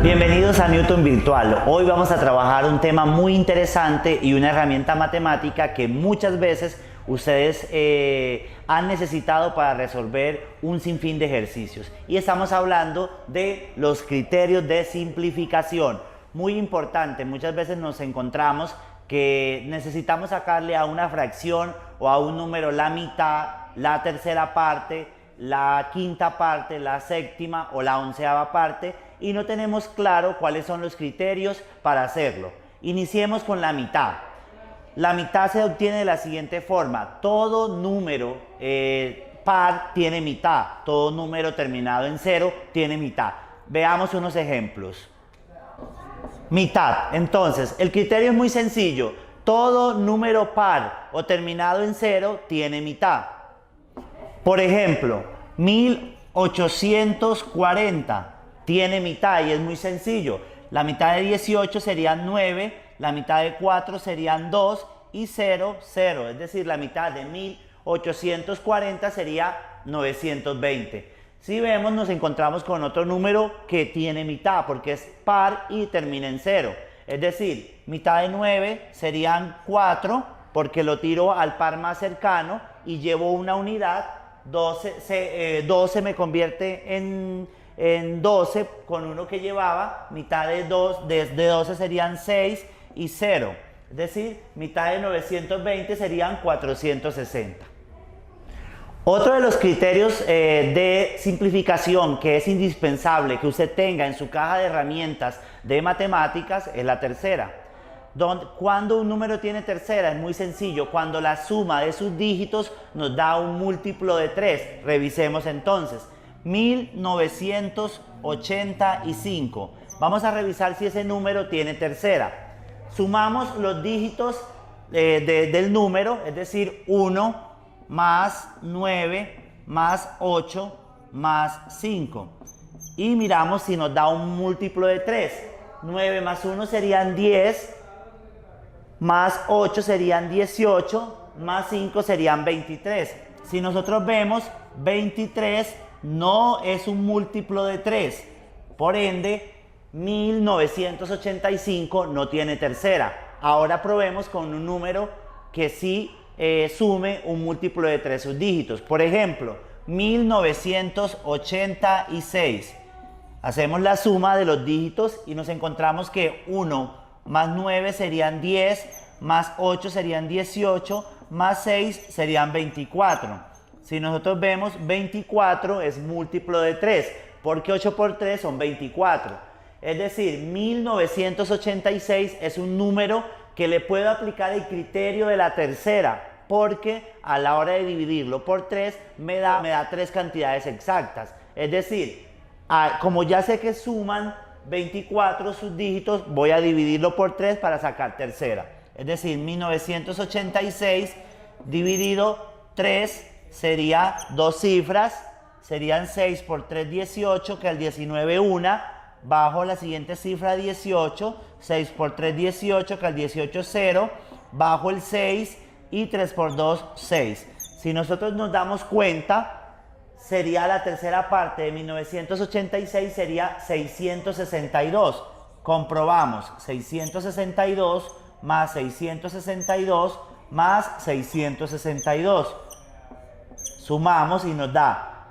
Bienvenidos a Newton Virtual. Hoy vamos a trabajar un tema muy interesante y una herramienta matemática que muchas veces ustedes han necesitado para resolver un sinfín de ejercicios. Y estamos hablando de los criterios de simplificación. Muy importante, muchas veces nos encontramos que necesitamos sacarle a una fracción o a un número la mitad, la tercera parte, la quinta parte, la séptima o la onceava parte, y no tenemos claro cuáles son los criterios para hacerlo. Iniciemos con la mitad. La mitad se obtiene de la siguiente forma: todo número par tiene mitad, todo número terminado en cero tiene mitad. Veamos unos ejemplos. Mitad. Entonces, el criterio es muy sencillo: todo número par o terminado en cero tiene mitad. Por ejemplo, 1840 tiene mitad y es muy sencillo. La mitad de 18 serían 9, la mitad de 4 serían 2 y 0, 0. Es decir, la mitad de 1840 sería 920. Si vemos, nos encontramos con otro número que tiene mitad porque es par y termina en 0. Es decir, mitad de 9 serían 4 porque lo tiro al par más cercano y llevo una unidad. 12 me convierte en 12 con uno que llevaba. Mitad de 12 serían 6 y 0. Es decir, mitad de 920 serían 460. Otro de los criterios de simplificación que es indispensable que usted tenga en su caja de herramientas de matemáticas es la tercera. Cuando un número tiene tercera es muy sencillo: cuando la suma de sus dígitos nos da un múltiplo de 3. Revisemos entonces. 1985. Vamos a revisar si ese número tiene tercera. Sumamos los dígitos del número, es decir, 1 más 9 más 8 más 5. Y miramos si nos da un múltiplo de 3. 9 más 1 serían 10, más 8 serían 18, más 5 serían 23. Si nosotros vemos, 23 no es un múltiplo de 3. Por ende, 1985 no tiene tercera. Ahora probemos con un número que sí sume un múltiplo de 3 sus dígitos. Por ejemplo, 1986. Hacemos la suma de los dígitos y nos encontramos que 1 más 9 serían 10, más 8 serían 18, más 6 serían 24. Si nosotros vemos, 24 es múltiplo de 3, porque 8 por 3 son 24. Es decir, 1986 es un número que le puedo aplicar el criterio de la tercera, porque a la hora de dividirlo por 3 me da 3 cantidades exactas. Es decir, como ya sé que suman 24 sus dígitos, voy a dividirlo por 3 para sacar tercera. Es decir, 1986 dividido 3 sería dos cifras, serían 6 por 3, 18, que al 19 una, bajo la siguiente cifra 18, 6 por 3, 18, que al 18 0, bajo el 6 y 3 por 2, 6. Si nosotros nos damos cuenta, sería la tercera parte de 1986, sería 662. Comprobamos: 662 más 662 más 662. Sumamos y nos da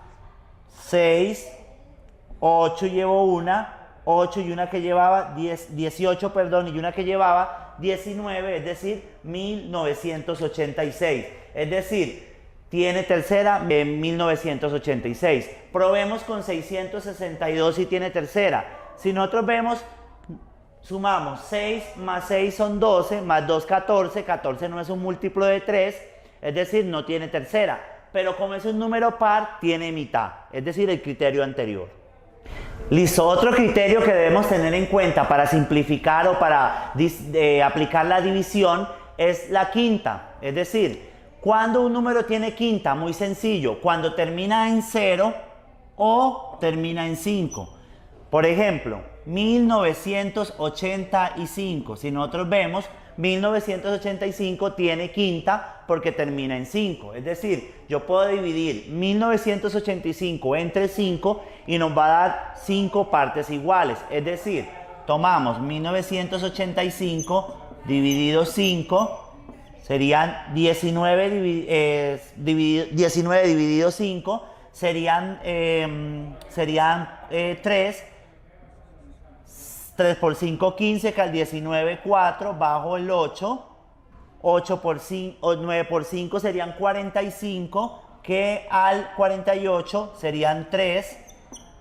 6, 8 llevo una, 8 y una que llevaba 18, perdón, y una que llevaba 19, es decir, 1986. Es decir, tiene tercera en 1986. Probemos con 662 si tiene tercera. Si nosotros vemos, sumamos 6 más 6 son 12, más 2 14, 14 no es un múltiplo de 3, es decir, no tiene tercera. Pero como es un número par, tiene mitad, es decir, el criterio anterior. Listo, otro criterio que debemos tener en cuenta para simplificar o para aplicar la división es la quinta. Es decir, cuando un número tiene quinta, muy sencillo: cuando termina en 0 o termina en 5. Por ejemplo, 1985, si nosotros vemos, 1985 tiene quinta porque termina en 5. Es decir, yo puedo dividir 1985 entre 5 y nos va a dar 5 partes iguales. Es decir, tomamos 1985 dividido 5, serían 19 dividido 5, serían 3. 3 por 5, 15, que al 19, 4, bajo el 8. 8 por 5, 9 por 5 serían 45, que al 48 serían 3.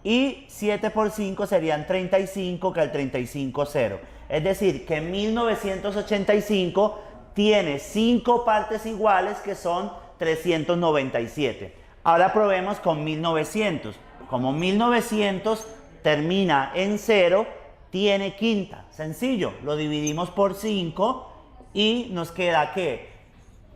Y 7 por 5 serían 35, que al 35, 0. Es decir, que 1985 tiene 5 partes iguales, que son 397. Ahora probemos con 1900. Como 1900 termina en 0, tiene quinta. Sencillo, lo dividimos por 5 y nos queda que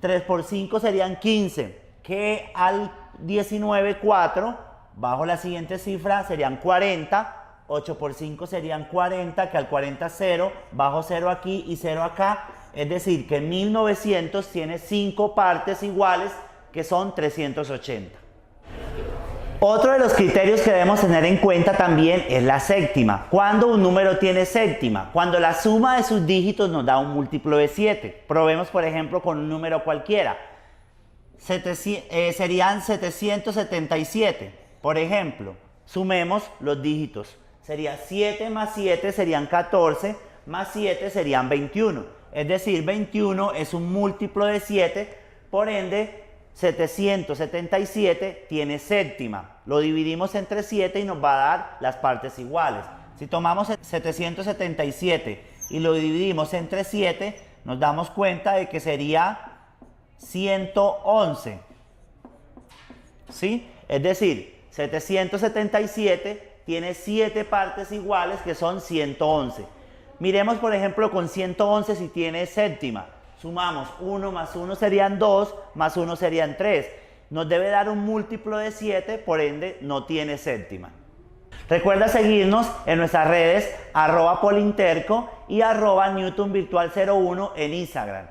3 por 5 serían 15, que al 19, 4, bajo la siguiente cifra serían 40, 8 por 5 serían 40, que al 40, 0, bajo 0 aquí y 0 acá. Es decir, que 1900 tiene 5 partes iguales, que son 380. Otro de los criterios que debemos tener en cuenta también es la séptima. ¿Cuándo un número tiene séptima? Cuando la suma de sus dígitos nos da un múltiplo de 7. Probemos, por ejemplo, con un número cualquiera. Serían 777. Por ejemplo, sumemos los dígitos. Sería 7 más 7 serían 14, más 7 serían 21. Es decir, 21 es un múltiplo de 7, por ende, 777 tiene séptima. Lo dividimos entre 7 y nos va a dar las partes iguales. Si tomamos 777 y lo dividimos entre 7, nos damos cuenta de que sería 111. ¿Sí? Es decir, 777 tiene 7 partes iguales, que son 111. Miremos, por ejemplo, con 111 si tiene séptima. Sumamos 1 más 1 serían 2, más 1 serían 3. Nos debe dar un múltiplo de 7, por ende no tiene séptima. Recuerda seguirnos en nuestras redes @polinterco y @newtonvirtual01 en Instagram.